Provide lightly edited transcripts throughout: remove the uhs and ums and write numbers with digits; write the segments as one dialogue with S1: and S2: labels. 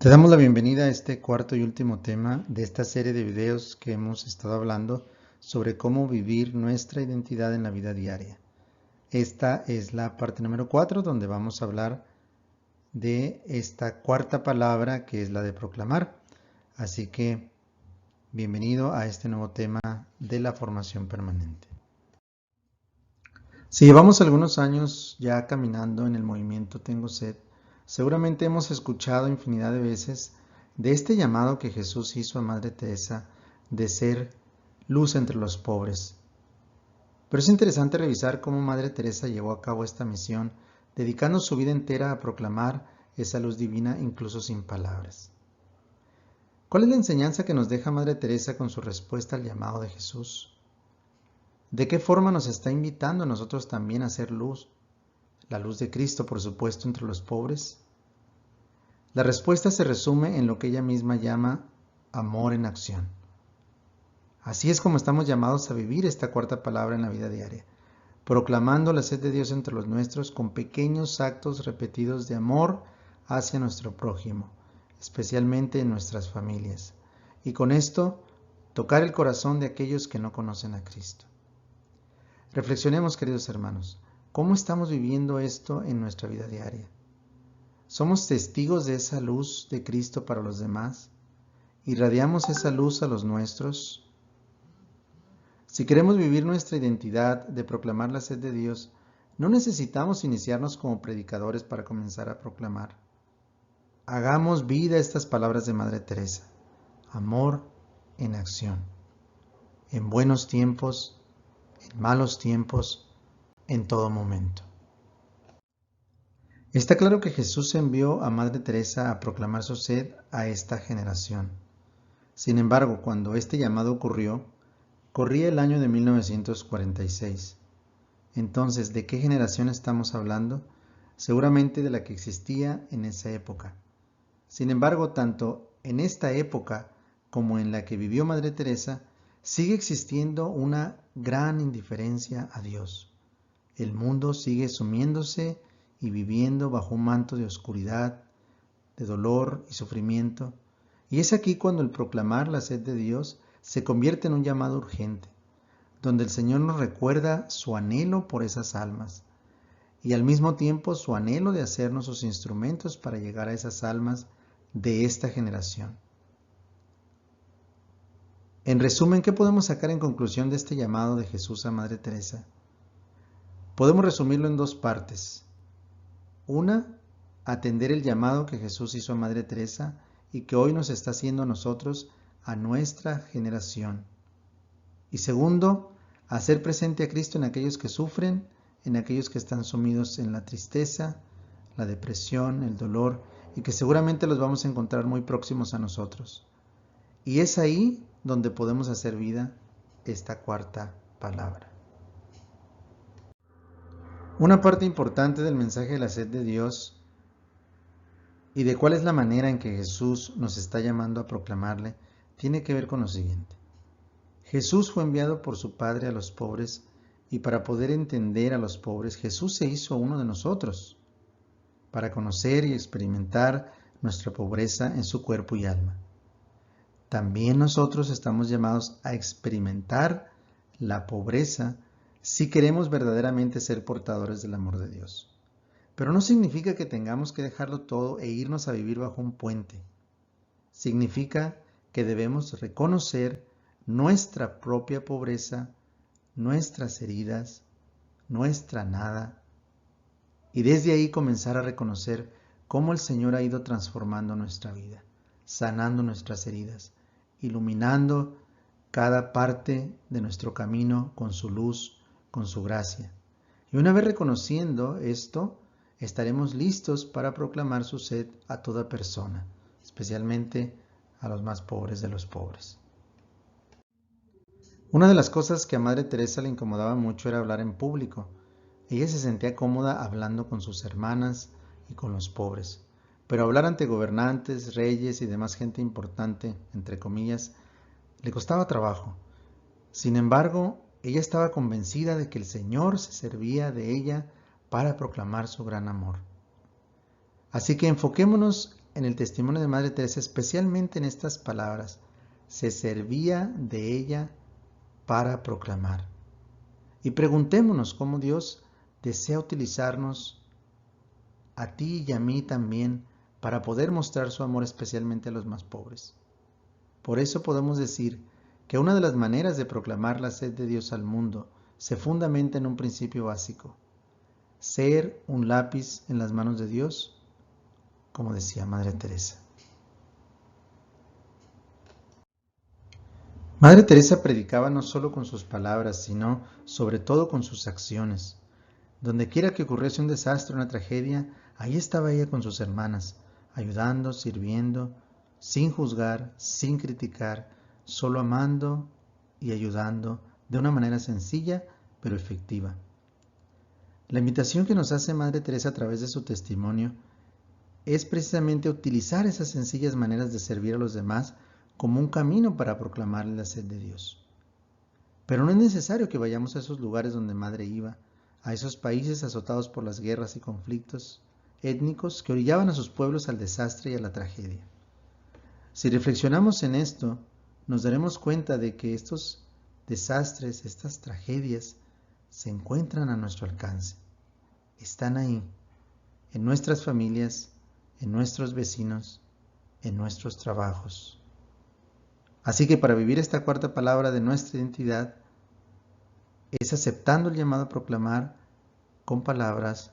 S1: Te damos la bienvenida a este cuarto y último tema de esta serie de videos que hemos estado hablando sobre cómo vivir nuestra identidad en la vida diaria. Esta es la parte número 4 donde vamos a hablar de esta cuarta palabra que es la de proclamar. Así que bienvenido a este nuevo tema de la formación permanente. Si llevamos algunos años ya caminando en el movimiento Tengo Sed, seguramente hemos escuchado infinidad de veces de este llamado que Jesús hizo a Madre Teresa de ser luz entre los pobres. Pero es interesante revisar cómo Madre Teresa llevó a cabo esta misión, dedicando su vida entera a proclamar esa luz divina incluso sin palabras. ¿Cuál es la enseñanza que nos deja Madre Teresa con su respuesta al llamado de Jesús? ¿De qué forma nos está invitando a nosotros también a ser luz? La luz de Cristo, por supuesto, entre los pobres. La respuesta se resume en lo que ella misma llama amor en acción. Así es como estamos llamados a vivir esta cuarta palabra en la vida diaria, proclamando la sed de Dios entre los nuestros con pequeños actos repetidos de amor hacia nuestro prójimo, especialmente en nuestras familias, y con esto tocar el corazón de aquellos que no conocen a Cristo. Reflexionemos, queridos hermanos, ¿cómo estamos viviendo esto en nuestra vida diaria? ¿Somos testigos de esa luz de Cristo para los demás? ¿Irradiamos esa luz a los nuestros? Si queremos vivir nuestra identidad de proclamar la sed de Dios, no necesitamos iniciarnos como predicadores para comenzar a proclamar. Hagamos vida estas palabras de Madre Teresa. Amor en acción. En buenos tiempos, en malos tiempos, en todo momento. Está claro que Jesús envió a Madre Teresa a proclamar su sed a esta generación. Sin embargo, cuando este llamado ocurrió, corría el año de 1946. Entonces, ¿de qué generación estamos hablando? Seguramente de la que existía en esa época. Sin embargo, tanto en esta época como en la que vivió Madre Teresa, sigue existiendo una gran indiferencia a Dios. El mundo sigue sumiéndose y viviendo bajo un manto de oscuridad, de dolor y sufrimiento. Y es aquí cuando el proclamar la sed de Dios se convierte en un llamado urgente, donde el Señor nos recuerda su anhelo por esas almas y al mismo tiempo su anhelo de hacernos sus instrumentos para llegar a esas almas de esta generación. En resumen, ¿qué podemos sacar en conclusión de este llamado de Jesús a Madre Teresa? Podemos resumirlo en dos partes. Una, atender el llamado que Jesús hizo a Madre Teresa y que hoy nos está haciendo a nosotros, a nuestra generación. Y segundo, hacer presente a Cristo en aquellos que sufren, en aquellos que están sumidos en la tristeza, la depresión, el dolor, y que seguramente los vamos a encontrar muy próximos a nosotros. Y es ahí donde podemos hacer vida esta cuarta palabra. Una parte importante del mensaje de la sed de Dios y de cuál es la manera en que Jesús nos está llamando a proclamarle, tiene que ver con lo siguiente. Jesús fue enviado por su Padre a los pobres y para poder entender a los pobres, Jesús se hizo uno de nosotros, para conocer y experimentar nuestra pobreza en su cuerpo y alma. También nosotros estamos llamados a experimentar la pobreza si queremos verdaderamente ser portadores del amor de Dios. Pero no significa que tengamos que dejarlo todo e irnos a vivir bajo un puente. Significa que debemos reconocer nuestra propia pobreza, nuestras heridas, nuestra nada, y desde ahí comenzar a reconocer cómo el Señor ha ido transformando nuestra vida, sanando nuestras heridas, iluminando cada parte de nuestro camino con su luz, con su gracia. Y una vez reconociendo esto, estaremos listos para proclamar su sed a toda persona, especialmente a los más pobres de los pobres. Una de las cosas que a Madre Teresa le incomodaba mucho era hablar en público. Ella se sentía cómoda hablando con sus hermanas y con los pobres, pero hablar ante gobernantes, reyes y demás gente importante, entre comillas, le costaba trabajo. Sin embargo, ella estaba convencida de que el Señor se servía de ella para proclamar su gran amor. Así que enfoquémonos en el testimonio de Madre Teresa, especialmente en estas palabras: se servía de ella para proclamar. Y preguntémonos cómo Dios desea utilizarnos a ti y a mí también para poder mostrar su amor especialmente a los más pobres. Por eso podemos decir que una de las maneras de proclamar la sed de Dios al mundo se fundamenta en un principio básico: ser un lápiz en las manos de Dios, como decía Madre Teresa. Madre Teresa predicaba no solo con sus palabras, sino sobre todo con sus acciones. Donde quiera que ocurriese un desastre, una tragedia, ahí estaba ella con sus hermanas, ayudando, sirviendo, sin juzgar, sin criticar, solo amando y ayudando de una manera sencilla pero efectiva. La invitación que nos hace Madre Teresa a través de su testimonio es precisamente utilizar esas sencillas maneras de servir a los demás como un camino para proclamar la sed de Dios. Pero no es necesario que vayamos a esos lugares donde Madre iba, a esos países azotados por las guerras y conflictos étnicos que orillaban a sus pueblos al desastre y a la tragedia. Si reflexionamos en esto, nos daremos cuenta de que estos desastres, estas tragedias, se encuentran a nuestro alcance. Están ahí, en nuestras familias, en nuestros vecinos, en nuestros trabajos. Así que para vivir esta cuarta palabra de nuestra identidad, es aceptando el llamado a proclamar con palabras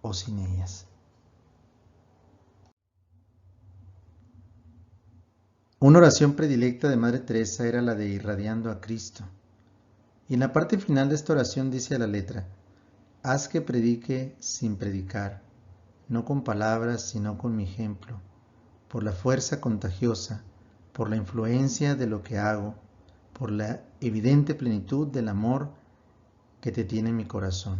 S1: o sin ellas. Una oración predilecta de Madre Teresa era la de irradiando a Cristo. Y en la parte final de esta oración dice a la letra: haz que predique sin predicar, no con palabras sino con mi ejemplo, por la fuerza contagiosa, por la influencia de lo que hago, por la evidente plenitud del amor que te tiene mi corazón.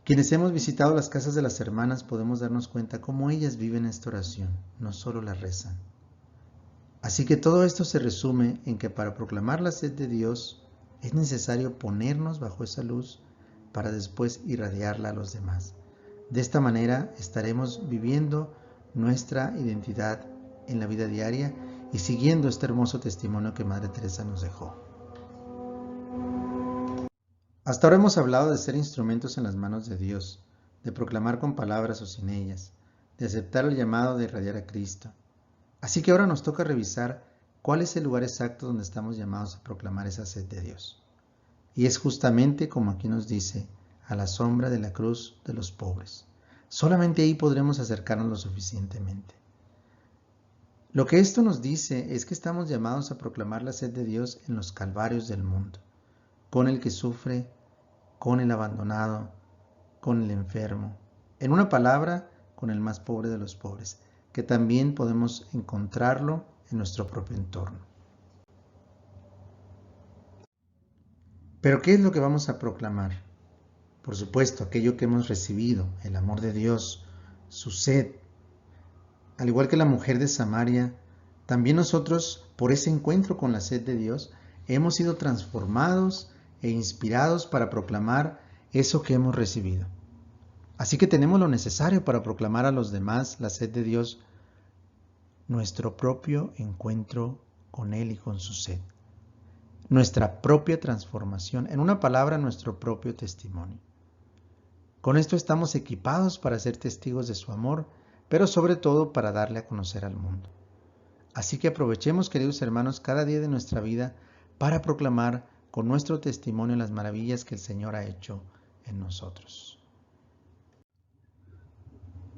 S1: Quienes hemos visitado las casas de las hermanas podemos darnos cuenta cómo ellas viven esta oración, no solo la rezan. Así que todo esto se resume en que para proclamar la sed de Dios es necesario ponernos bajo esa luz para después irradiarla a los demás. De esta manera estaremos viviendo nuestra identidad en la vida diaria y siguiendo este hermoso testimonio que Madre Teresa nos dejó. Hasta ahora hemos hablado de ser instrumentos en las manos de Dios, de proclamar con palabras o sin ellas, de aceptar el llamado de irradiar a Cristo. Así que ahora nos toca revisar cuál es el lugar exacto donde estamos llamados a proclamar esa sed de Dios. Y es justamente como aquí nos dice, a la sombra de la cruz de los pobres. Solamente ahí podremos acercarnos lo suficientemente. Lo que esto nos dice es que estamos llamados a proclamar la sed de Dios en los calvarios del mundo, con el que sufre, con el abandonado, con el enfermo, en una palabra, con el más pobre de los pobres, que también podemos encontrarlo en nuestro propio entorno. Pero ¿qué es lo que vamos a proclamar? Por supuesto, aquello que hemos recibido, el amor de Dios, su sed. Al igual que la mujer de Samaria, también nosotros, por ese encuentro con la sed de Dios, hemos sido transformados e inspirados para proclamar eso que hemos recibido. Así que tenemos lo necesario para proclamar a los demás la sed de Dios, nuestro propio encuentro con Él y con su sed, nuestra propia transformación, en una palabra, nuestro propio testimonio. Con esto estamos equipados para ser testigos de su amor, pero sobre todo para darle a conocer al mundo. Así que aprovechemos, queridos hermanos, cada día de nuestra vida para proclamar con nuestro testimonio las maravillas que el Señor ha hecho en nosotros.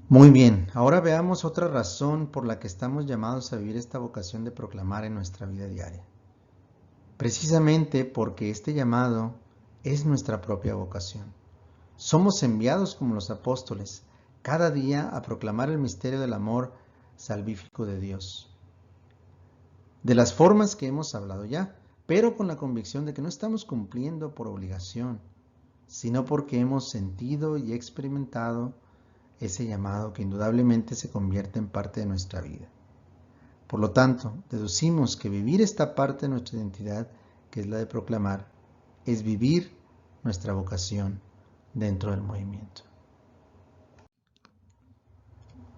S1: Muy bien, ahora veamos otra razón por la que estamos llamados a vivir esta vocación de proclamar en nuestra vida diaria. Precisamente porque este llamado es nuestra propia vocación. Somos enviados como los apóstoles cada día a proclamar el misterio del amor salvífico de Dios. De las formas que hemos hablado ya, pero con la convicción de que no estamos cumpliendo por obligación, sino porque hemos sentido y experimentado ese llamado que indudablemente se convierte en parte de nuestra vida. Por lo tanto, deducimos que vivir esta parte de nuestra identidad, que es la de proclamar, es vivir nuestra vocación dentro del movimiento.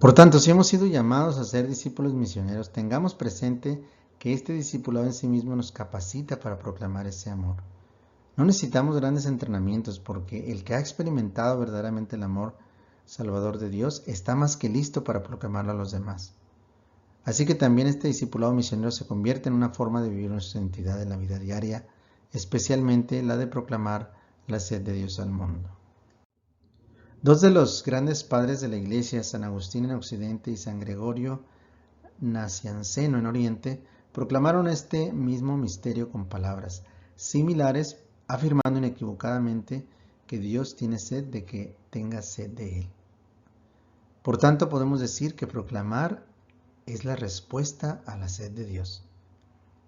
S1: Por tanto, si hemos sido llamados a ser discípulos misioneros, tengamos presente que este discipulado en sí mismo nos capacita para proclamar ese amor. No necesitamos grandes entrenamientos porque el que ha experimentado verdaderamente el amor salvador de Dios está más que listo para proclamarlo a los demás. Así que también este discipulado misionero se convierte en una forma de vivir nuestra identidad en la vida diaria, especialmente la de proclamar la sed de Dios al mundo. Dos de los grandes padres de la Iglesia, San Agustín en Occidente y San Gregorio Nacianceno en Oriente, proclamaron este mismo misterio con palabras similares, afirmando inequívocamente que Dios tiene sed de que tenga sed de Él. Por tanto, podemos decir que proclamar es la respuesta a la sed de Dios.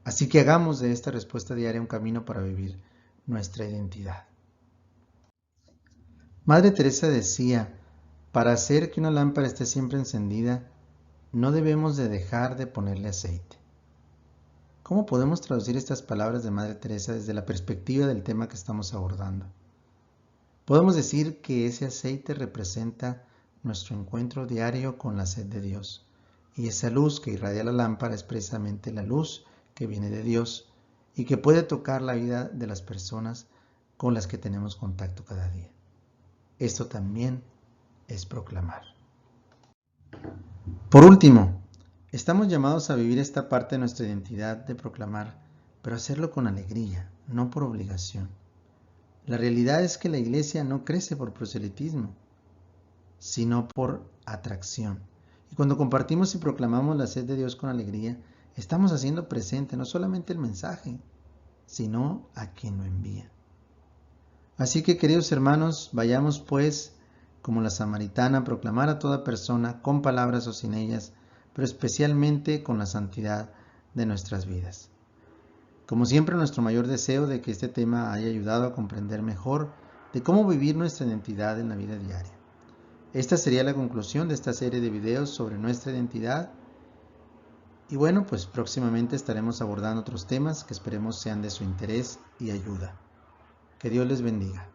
S1: Así que hagamos de esta respuesta diaria un camino para vivir nuestra identidad. Madre Teresa decía, para hacer que una lámpara esté siempre encendida, no debemos de dejar de ponerle aceite. ¿Cómo podemos traducir estas palabras de Madre Teresa desde la perspectiva del tema que estamos abordando? Podemos decir que ese aceite representa nuestro encuentro diario con la sed de Dios, y esa luz que irradia la lámpara es precisamente la luz que viene de Dios y que puede tocar la vida de las personas con las que tenemos contacto cada día. Esto también es proclamar. Por último, estamos llamados a vivir esta parte de nuestra identidad de proclamar, pero hacerlo con alegría, no por obligación. La realidad es que la iglesia no crece por proselitismo, sino por atracción. Y cuando compartimos y proclamamos la sed de Dios con alegría, estamos haciendo presente no solamente el mensaje, sino a quien lo envía. Así que, queridos hermanos, vayamos pues, como la samaritana, a proclamar a toda persona, con palabras o sin ellas, pero especialmente con la santidad de nuestras vidas. Como siempre, nuestro mayor deseo de que este tema haya ayudado a comprender mejor de cómo vivir nuestra identidad en la vida diaria. Esta sería la conclusión de esta serie de videos sobre nuestra identidad. Y bueno, pues próximamente estaremos abordando otros temas que esperemos sean de su interés y ayuda. Que Dios les bendiga.